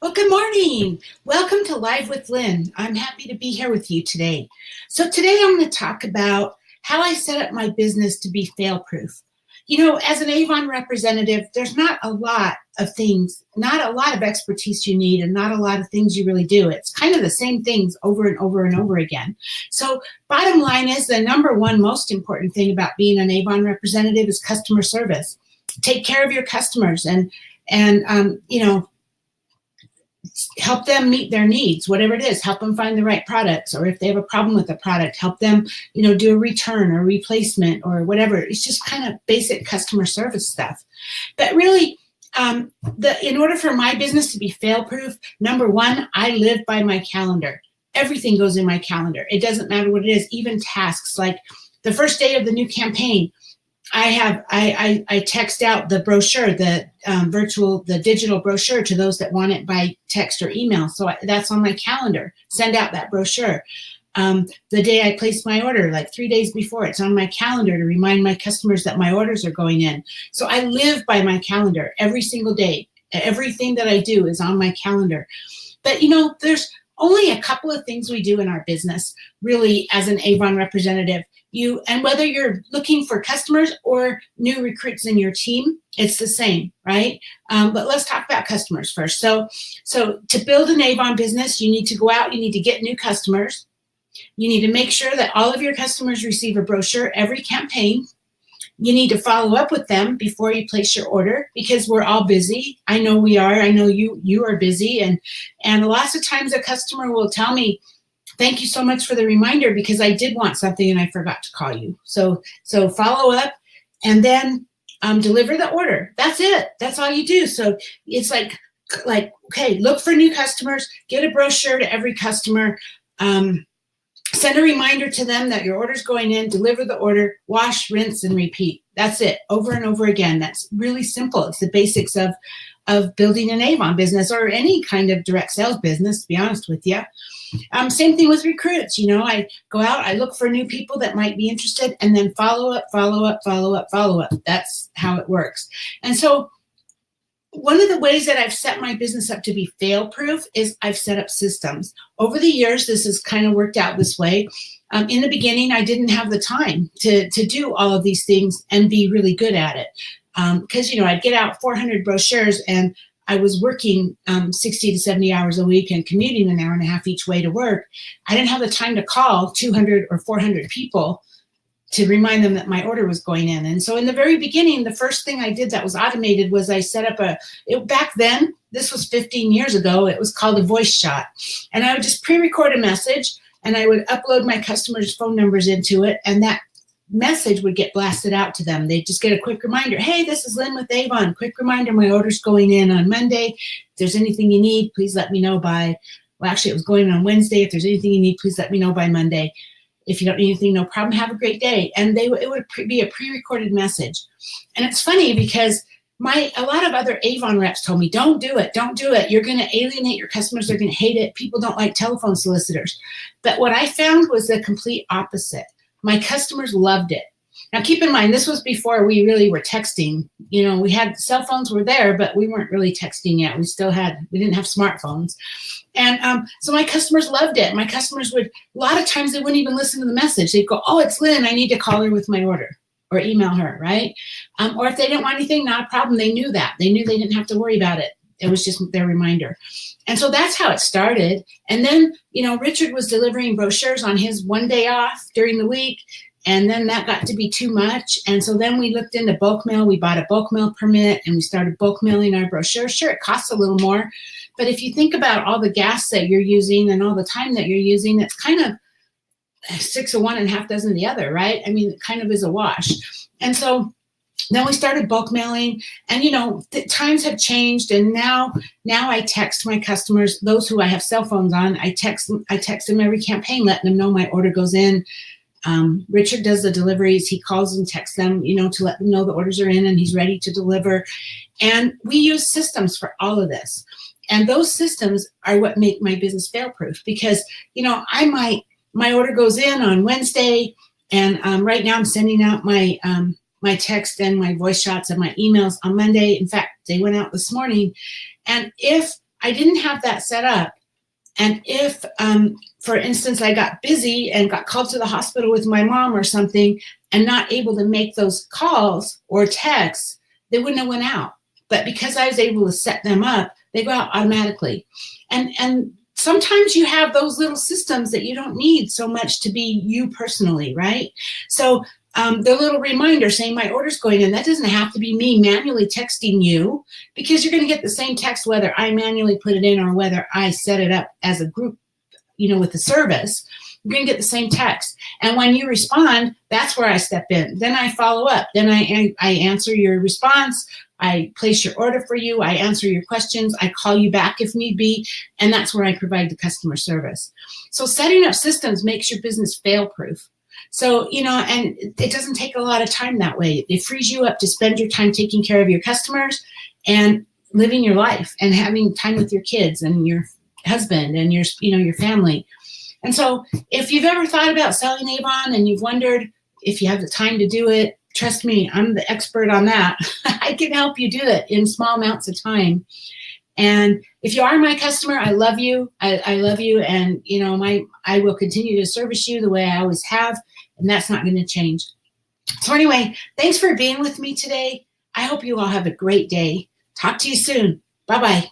Well, good morning. Welcome to Live with Lynn. I'm happy to be here with you today. So today I'm going to talk about how I set up my business to be fail-proof. You know, as an Avon representative, there's not a lot of things, not a lot of expertise you need, and not a lot of things you really do. It's kind of the same things over and over and over again. So bottom line is the number one most important thing about being an Avon representative is customer service. Take care of your customers and help them meet their needs, whatever it is. Help them find the right products, or if they have a problem with the product, help them, do a return or replacement or whatever. It's just kind of basic customer service stuff. But really, in order for my business to be fail-proof, number one, I live by my calendar. Everything goes in my calendar. It doesn't matter what it is, even tasks like the first day of the new campaign. I text out the brochure, the digital brochure to those that want it by text or email. So that's on my calendar. Send out that brochure. The day I place my order, like 3 days before, it's on my calendar to remind my customers that my orders are going in. So I live by my calendar every single day. Everything that I do is on my calendar. But there's only a couple of things we do in our business, really, as an Avon representative. And whether you're looking for customers or new recruits in your team, it's the same, right? But let's talk about customers first. So to build an Avon business, you need to go out, you need to get new customers. You need to make sure that all of your customers receive a brochure every campaign. You need to follow up with them before you place your order, because we're all busy. I know we are. I know you are busy. And lots of times a customer will tell me, thank you so much for the reminder, because I did want something and I forgot to call you. So follow up and then deliver the order. That's it. That's all you do. So it's like, okay, look for new customers, get a brochure to every customer, send a reminder to them that your order's going in, deliver the order, wash, rinse, and repeat. That's it, over and over again. That's really simple. It's the basics of building an Avon business or any kind of direct sales business, to be honest with you. Same thing with recruits. I go out, I look for new people that might be interested, and then follow up. That's how it works. And so one of the ways that I've set my business up to be fail-proof is I've set up systems. Over the years, this has kind of worked out this way. In the beginning, I didn't have the time to do all of these things and be really good at it. Because, I'd get out 400 brochures and I was working 60 to 70 hours a week and commuting an hour and a half each way to work. I didn't have the time to call 200 or 400 people to remind them that my order was going in. And so in the very beginning, the first thing I did that was automated was I set up back then, this was 15 years ago, it was called a voice shot. And I would just pre-record a message and I would upload my customers' phone numbers into it, and that message would get blasted out to them. They'd just get a quick reminder. Hey, this is Lynn with Avon. Quick reminder, my order's going in on Monday. If there's anything you need, please let me know by, well, actually it was going in on Wednesday. If there's anything you need, please let me know by Monday. If you don't need anything, no problem. Have a great day. And it would be a pre-recorded message. And it's funny because a lot of other Avon reps told me, don't do it. Don't do it. You're going to alienate your customers. They're going to hate it. People don't like telephone solicitors. But what I found was the complete opposite. My customers loved it. Now, keep in mind, this was before we really were texting. We had cell phones were there, but we weren't really texting yet. We didn't have smartphones. And so my customers loved it. My customers a lot of times they wouldn't even listen to the message. They'd go, oh, it's Lynn. I need to call her with my order or email her, right? Or if they didn't want anything, not a problem. They knew that. They knew they didn't have to worry about it. It was just their reminder. And so that's how it started. And then, Richard was delivering brochures on his one day off during the week. And then that got to be too much. And so then we looked into bulk mail. We bought a bulk mail permit and we started bulk mailing our brochures. Sure, it costs a little more. But if you think about all the gas that you're using and all the time that you're using, it's kind of 6 of one and half dozen of the other, right? I mean, it kind of is a wash. And so then we started bulk mailing, and the times have changed, and now I text my customers, those who I have cell phones on. I text them every campaign, letting them know my order goes in. Richard does the deliveries. He calls and texts them, to let them know the orders are in and he's ready to deliver. And we use systems for all of this, and those systems are what make my business fail-proof, because my order goes in on Wednesday, and right now I'm sending out my text and my voice shots and my emails on Monday. In fact, they went out this morning. And if I didn't have that set up. And if, for instance, I got busy and got called to the hospital with my mom or something and not able to make those calls or texts, they wouldn't have went out. But because I was able to set them up, they go out automatically. And sometimes you have those little systems that you don't need so much to be you personally, right? So the little reminder saying my order's going in, that doesn't have to be me manually texting you, because you're going to get the same text whether I manually put it in or whether I set it up as a group, with the service. You're going to get the same text. And when you respond, that's where I step in. Then I follow up. Then I answer your response. I place your order for you. I answer your questions. I call you back if need be. And that's where I provide the customer service. So setting up systems makes your business fail-proof. So, and it doesn't take a lot of time that way. It frees you up to spend your time taking care of your customers and living your life and having time with your kids and your husband and your family. And so if you've ever thought about selling Avon and you've wondered if you have the time to do it, trust me, I'm the expert on that. I can help you do it in small amounts of time. And if you are my customer, I love you. I love you. And, I will continue to service you the way I always have. And that's not going to change. So anyway, thanks for being with me today. I hope you all have a great day. Talk to you soon. Bye-bye.